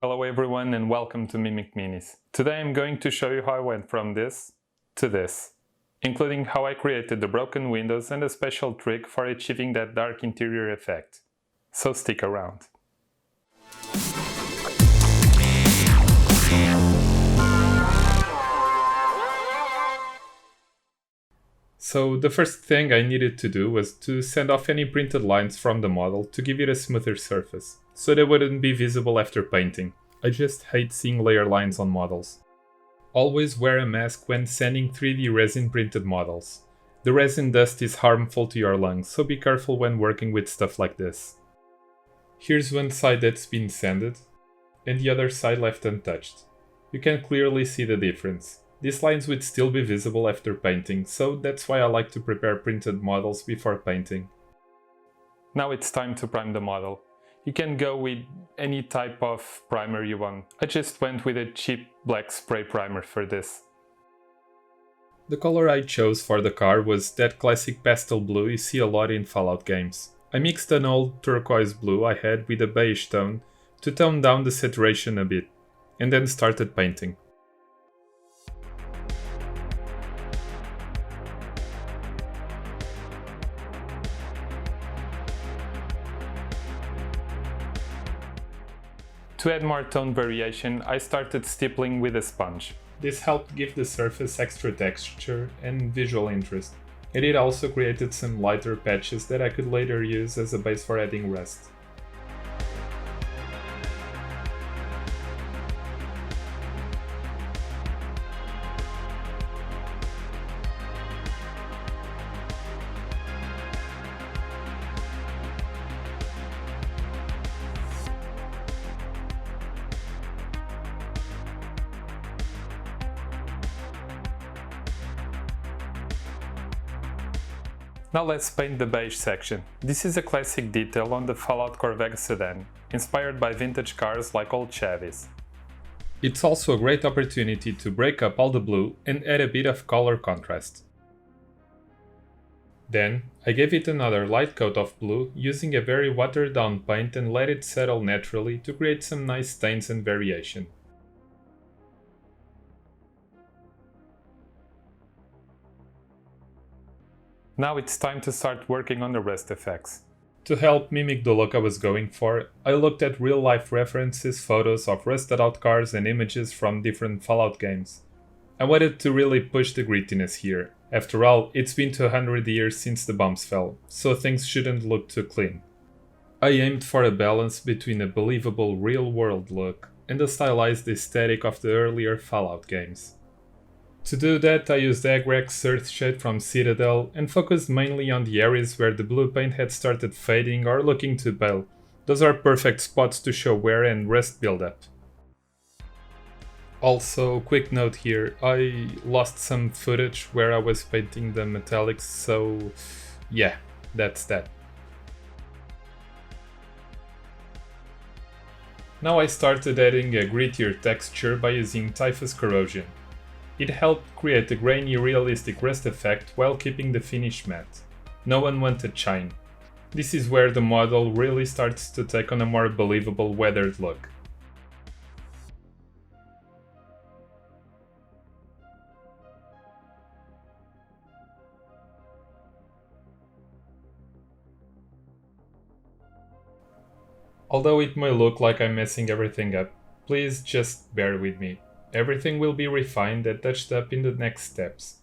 Hello everyone and welcome to Mimic Minis. Today I'm going to show you how I went from this to this, including how I created the broken windows and a special trick for achieving that dark interior effect. So stick around. So the first thing I needed to do was to sand off any printed lines from the model to give it a smoother surface, so they wouldn't be visible after painting. I just hate seeing layer lines on models. Always wear a mask when sanding 3D resin printed models. The resin dust is harmful to your lungs, so be careful when working with stuff like this. Here's one side that's been sanded, and the other side left untouched. You can clearly see the difference. These lines would still be visible after painting, so that's why I like to prepare printed models before painting. Now it's time to prime the model. You can go with any type of primer you want. I just went with a cheap black spray primer for this. The color I chose for the car was that classic pastel blue you see a lot in Fallout games. I mixed an old turquoise blue I had with a beige tone to tone down the saturation a bit, and then started painting. To add more tone variation, I started stippling with a sponge. This helped give the surface extra texture and visual interest, and it also created some lighter patches that I could later use as a base for adding rust. Now let's paint the beige section. This is a classic detail on the Fallout Corvega sedan, inspired by vintage cars like old Chevys. It's also a great opportunity to break up all the blue and add a bit of color contrast. Then, I gave it another light coat of blue using a very watered down paint and let it settle naturally to create some nice stains and variation. Now it's time to start working on the rust effects. To help mimic the look I was going for, I looked at real-life references, photos of rusted out cars and images from different Fallout games. I wanted to really push the grittiness here. After all, it's been 200 years since the bombs fell, so things shouldn't look too clean. I aimed for a balance between a believable real-world look and the stylized aesthetic of the earlier Fallout games. To do that, I used Agrex Earthshade from Citadel and focused mainly on the areas where the blue paint had started fading or looking too pale. Those are perfect spots to show wear and rust buildup. Also, quick note here, I lost some footage where I was painting the metallics, so yeah, that's that. Now I started adding a grittier texture by using Typhus Corrosion. It helped create a grainy realistic rust effect while keeping the finish matte. No unwanted shine. This is where the model really starts to take on a more believable weathered look. Although it may look like I'm messing everything up, please just bear with me. Everything will be refined and touched up in the next steps.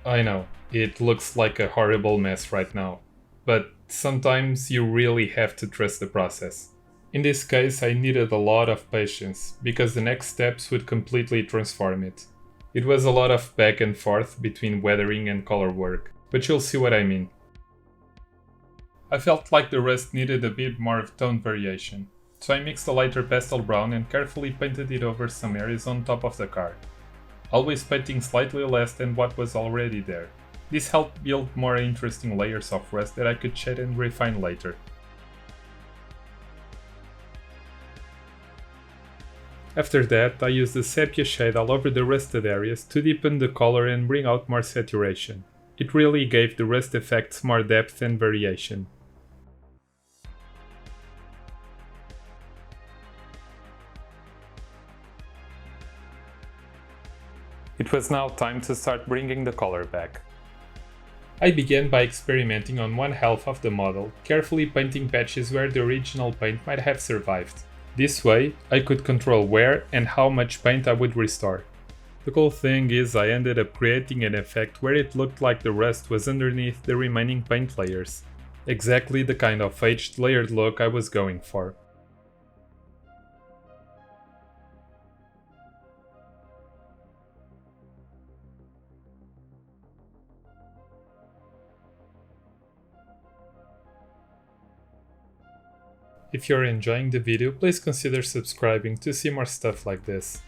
I know, it looks like a horrible mess right now, but sometimes you really have to trust the process. In this case, I needed a lot of patience, because the next steps would completely transform it. It was a lot of back and forth between weathering and color work, but you'll see what I mean. I felt like the rust needed a bit more of tone variation, so I mixed a lighter pastel brown and carefully painted it over some areas on top of the car, always painting slightly less than what was already there. This helped build more interesting layers of rust that I could shade and refine later. After that, I used the sepia shade all over the rusted areas to deepen the color and bring out more saturation. It really gave the rust effects more depth and variation. It was now time to start bringing the color back. I began by experimenting on one half of the model, carefully painting patches where the original paint might have survived. This way, I could control where and how much paint I would restore. The cool thing is I ended up creating an effect where it looked like the rust was underneath the remaining paint layers. Exactly the kind of aged layered look I was going for. If you're enjoying the video, please consider subscribing to see more stuff like this.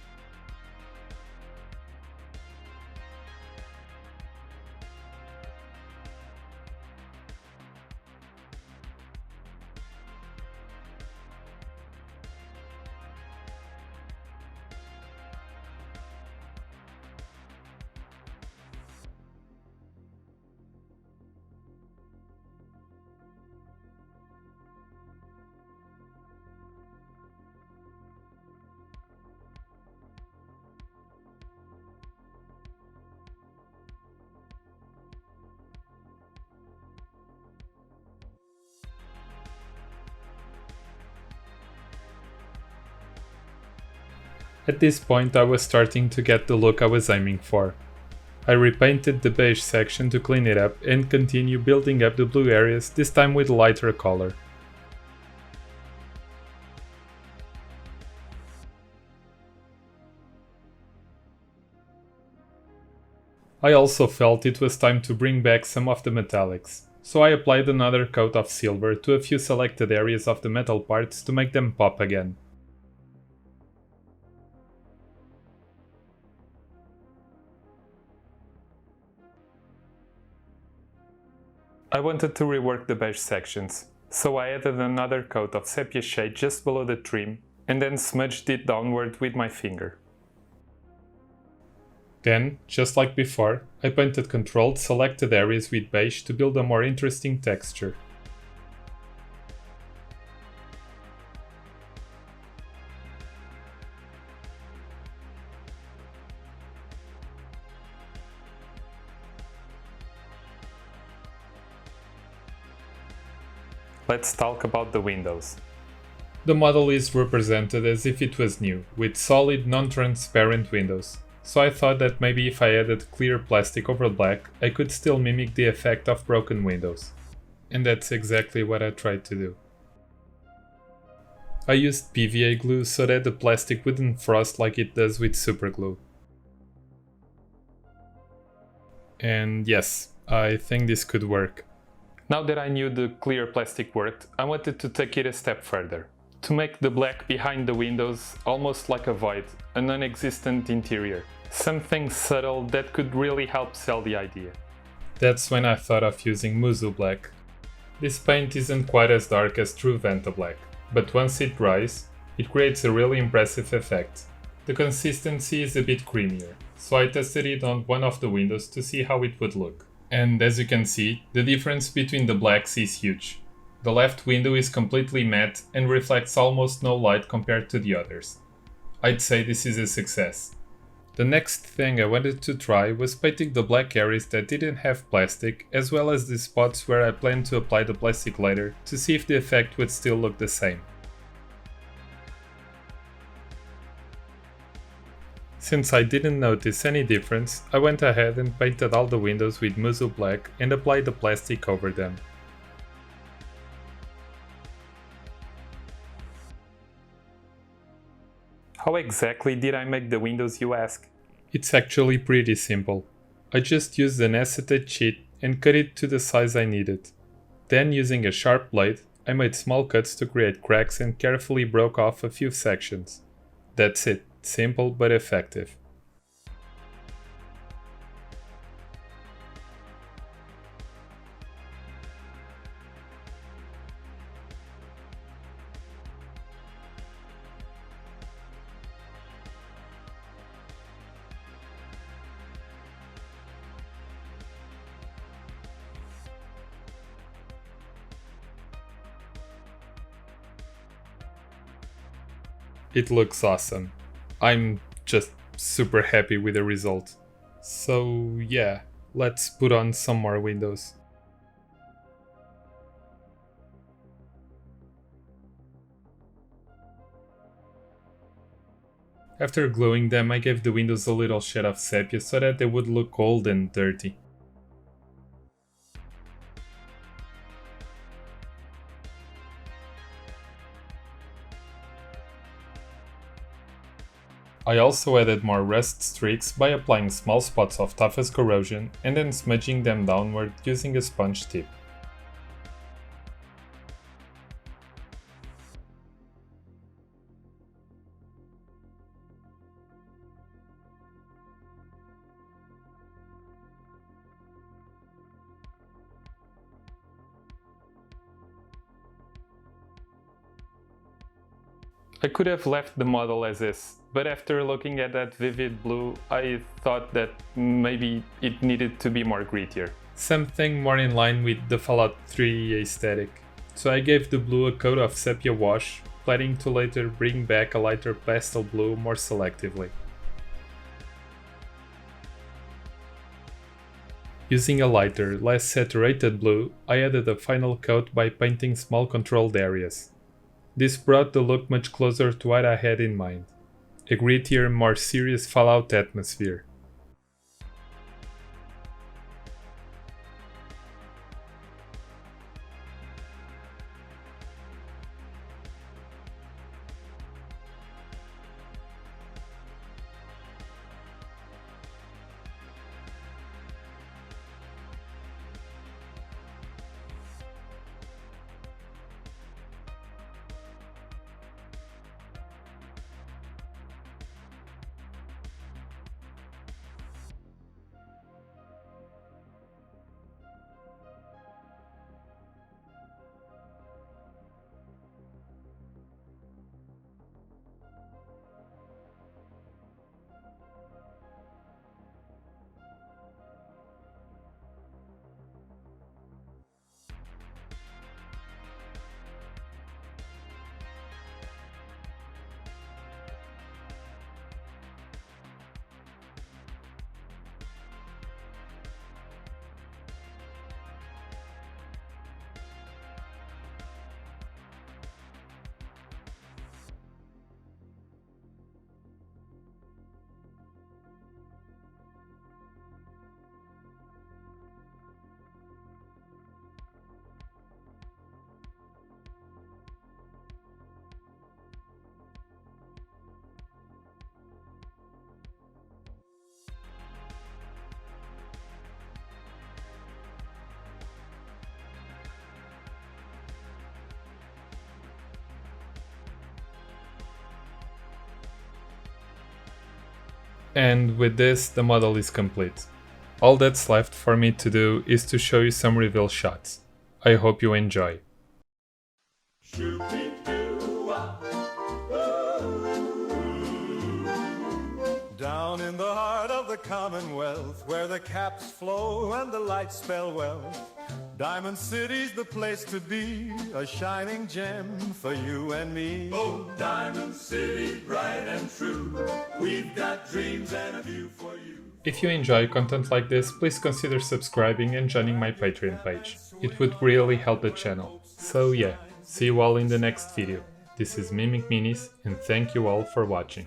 At this point I was starting to get the look I was aiming for. I repainted the beige section to clean it up and continue building up the blue areas, this time with lighter color. I also felt it was time to bring back some of the metallics, so I applied another coat of silver to a few selected areas of the metal parts to make them pop again. I wanted to rework the beige sections, so I added another coat of sepia shade just below the trim and then smudged it downward with my finger. Then, just like before, I painted controlled selected areas with beige to build a more interesting texture. Let's talk about the windows. The model is represented as if it was new, with solid, non-transparent windows, so I thought that maybe if I added clear plastic over black, I could still mimic the effect of broken windows. And that's exactly what I tried to do. I used PVA glue so that the plastic wouldn't frost like it does with superglue. And yes, I think this could work. Now that I knew the clear plastic worked, I wanted to take it a step further. To make the black behind the windows almost like a void, a non-existent interior. Something subtle that could really help sell the idea. That's when I thought of using Muzu Black. This paint isn't quite as dark as true Vanta Black, but once it dries, it creates a really impressive effect. The consistency is a bit creamier, so I tested it on one of the windows to see how it would look. And as you can see, the difference between the blacks is huge. The left window is completely matte and reflects almost no light compared to the others. I'd say this is a success. The next thing I wanted to try was painting the black areas that didn't have plastic, as well as the spots where I planned to apply the plastic later to see if the effect would still look the same. Since I didn't notice any difference, I went ahead and painted all the windows with Muzu Black and applied the plastic over them. How exactly did I make the windows, you ask? It's actually pretty simple. I just used an acetate sheet and cut it to the size I needed. Then, using a sharp blade, I made small cuts to create cracks and carefully broke off a few sections. That's it. Simple but effective. It looks awesome. I'm just super happy with the result. So yeah, let's put on some more windows. After gluing them, I gave the windows a little shade of sepia so that they would look old and dirty. I also added more rust streaks by applying small spots of toughest corrosion and then smudging them downward using a sponge tip. I could have left the model as is, but after looking at that vivid blue, I thought that maybe it needed to be more grittier. Something more in line with the Fallout 3 aesthetic. So I gave the blue a coat of sepia wash, planning to later bring back a lighter pastel blue more selectively. Using a lighter, less saturated blue, I added a final coat by painting small controlled areas. This brought the look much closer to what I had in mind, a grittier, more serious Fallout atmosphere. And with this, the model is complete. All that's left for me to do is to show you some reveal shots. I hope you enjoy. Down in the heart of the Commonwealth, where the caps flow and the lights spell wealth, Diamond City's the place to be, a shining gem for you and me. Oh, Diamond City, bright and true, we've got dreams and a view for you. If you enjoy content like this, please consider subscribing and joining my Patreon page. It would really help the channel. So yeah, see you all in the next video. This is Mimic Minis, and thank you all for watching.